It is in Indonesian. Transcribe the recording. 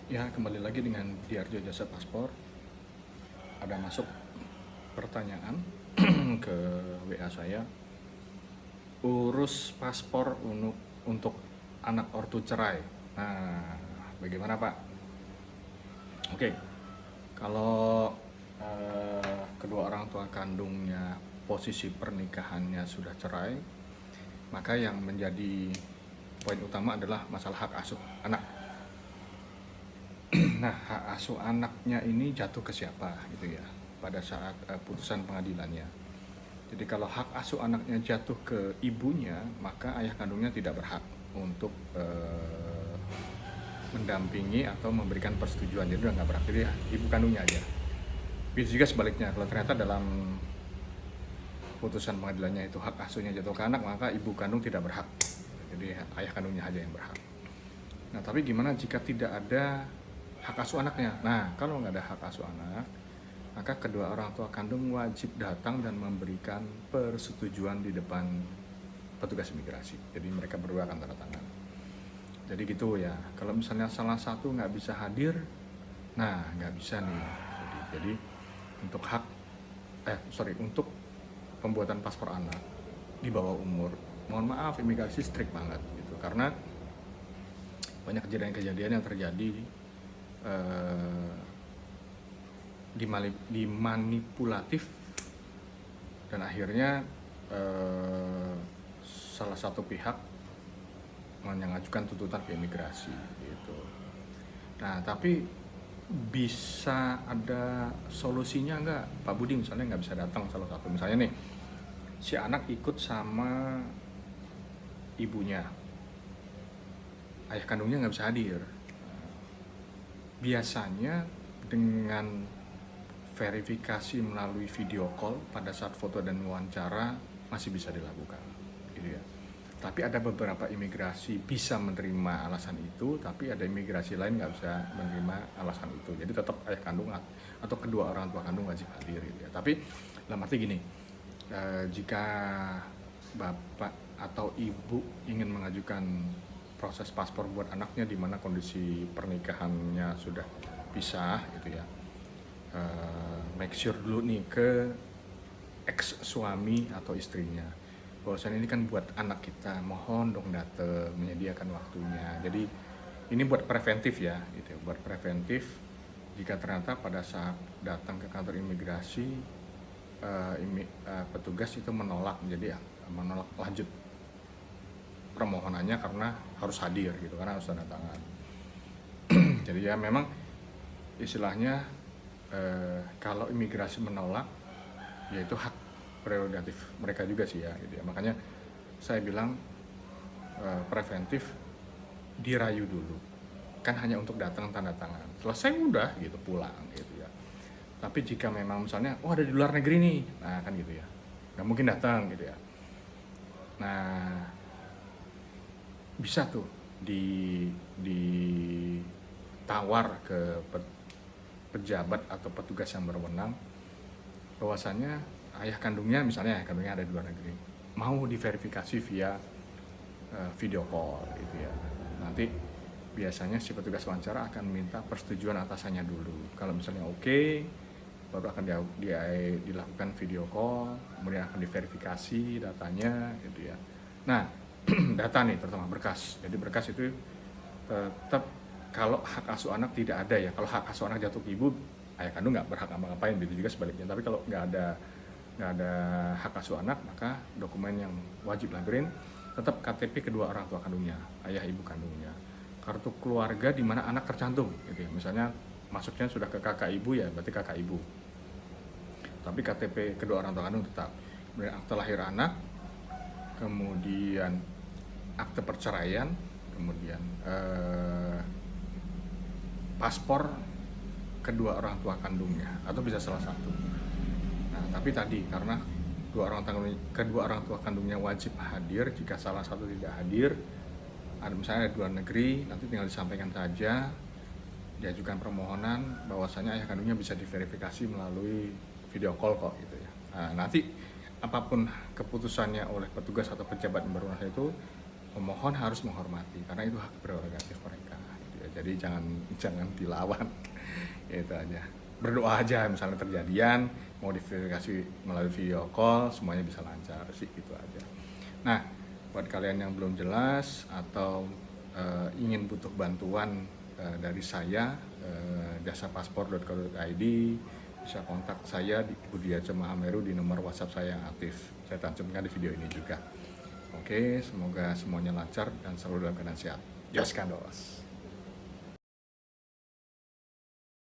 Ya, kembali lagi dengan Diarjo Jasa Paspor. Ada masuk pertanyaan ke WA saya. Urus paspor untuk anak ortu cerai. Nah, bagaimana Pak? Oke, kalau kedua orang tua kandungnya posisi pernikahannya sudah cerai, maka yang menjadi poin utama adalah masalah hak asuh anak. Nah, hak asuh anaknya ini jatuh ke siapa gitu ya pada saat putusan pengadilannya. Jadi kalau hak asuh anaknya jatuh ke ibunya, maka ayah kandungnya tidak berhak untuk mendampingi atau memberikan persetujuan. Jadi udah nggak berhak, jadi ibu kandungnya aja. Bisa juga sebaliknya, kalau ternyata dalam putusan pengadilannya itu hak asuhnya jatuh ke anak, maka ibu kandung tidak berhak. Jadi ayah kandungnya aja yang berhak. Nah, tapi gimana jika tidak ada hak asuh anaknya? Nah, kalau nggak ada hak asuh anak, maka kedua orang tua kandung wajib datang dan memberikan persetujuan di depan petugas imigrasi. Jadi mereka berdua akan tanda tangan. Jadi gitu ya. Kalau misalnya salah satu nggak bisa hadir, nah nggak bisa nih. Jadi untuk untuk pembuatan paspor anak di bawah umur, mohon maaf imigrasi strict banget gitu. Karena banyak kejadian-kejadian yang terjadi dimanipulatif dan akhirnya salah satu pihak mengajukan tuntutan ke imigrasi gitu. Nah, tapi bisa ada solusinya nggak, Pak Budi? Misalnya nggak bisa datang salah satu, misalnya nih si anak ikut sama ibunya, ayah kandungnya nggak bisa hadir. Biasanya dengan verifikasi melalui video call pada saat foto dan wawancara masih bisa dilakukan gitu ya. Tapi ada beberapa imigrasi bisa menerima alasan itu, tapi ada imigrasi lain nggak bisa menerima alasan itu. Jadi tetap ayah kandung atau kedua orang tua kandung wajib hadir gitu ya. Tapi dalam arti gini, jika bapak atau ibu ingin mengajukan proses paspor buat anaknya di mana kondisi pernikahannya sudah pisah gitu ya, make sure dulu nih ke ex suami atau istrinya bahwasannya ini kan buat anak kita, mohon dong datang, menyediakan waktunya. Jadi ini buat preventif ya gitu, buat preventif jika ternyata pada saat datang ke kantor imigrasi petugas itu menolak, jadi menolak lanjut permohonannya karena harus hadir gitu, karena harus tanda tangan. Jadi ya memang istilahnya kalau imigrasi menolak, yaitu hak prerogatif mereka juga sih ya gitu ya. Makanya saya bilang preventif, dirayu dulu, kan hanya untuk datang tanda tangan, selesai udah gitu pulang gitu ya. Tapi jika memang misalnya ada di luar negeri nih, nah kan gitu ya, nggak mungkin datang gitu ya. Nah, bisa tuh ditawar ke pejabat atau petugas yang berwenang bahwasannya ayah kandungnya ada di luar negeri, mau diverifikasi via video call gitu ya. Nanti biasanya si petugas wawancara akan minta persetujuan atasannya dulu. Kalau misalnya oke, baru akan dilakukan video call, kemudian akan diverifikasi datanya gitu ya. Nah, data nih terutama berkas. Jadi berkas itu tetap kalau hak asuh anak tidak ada ya. Kalau hak asuh anak jatuh ke ibu, ayah kandung nggak berhak ngapa-ngapain, begitu juga sebaliknya. Tapi kalau nggak ada hak asuh anak, maka dokumen yang wajib lahirin tetap KTP kedua orang tua kandungnya, ayah ibu kandungnya. Kartu keluarga di mana anak tercantum gitu ya. Misalnya masuknya sudah ke kakak ibu ya, berarti kakak ibu. Tapi KTP kedua orang tua kandung tetap. Kemudian akte lahir anak, kemudian akte perceraian, kemudian paspor kedua orang tua kandungnya, atau bisa salah satu. Nah, tapi tadi karena kedua orang tua kandungnya wajib hadir, jika salah satu tidak hadir, misalnya ada di luar negeri, nanti tinggal disampaikan saja, diajukan permohonan bahwasanya ayah kandungnya bisa diverifikasi melalui video call kok gitu ya. Nah, nanti apapun keputusannya oleh petugas atau pejabat yang berwenang itu, pemohon harus menghormati karena itu hak prerogatif mereka gitu ya. Jadi jangan dilawan. Itu aja. Berdoa aja misalnya terjadian, mau diverifikasi melalui video call, semuanya bisa lancar sih, gitu aja. Nah, buat kalian yang belum jelas atau ingin butuh bantuan dari saya, jasapaspor.co.id, bisa kontak saya di Budiarja Mahameru di nomor WhatsApp saya yang aktif. Saya cantumkan di video ini juga. Oke, semoga semuanya lancar dan selalu dalam keadaan sehat. Jos Kandos.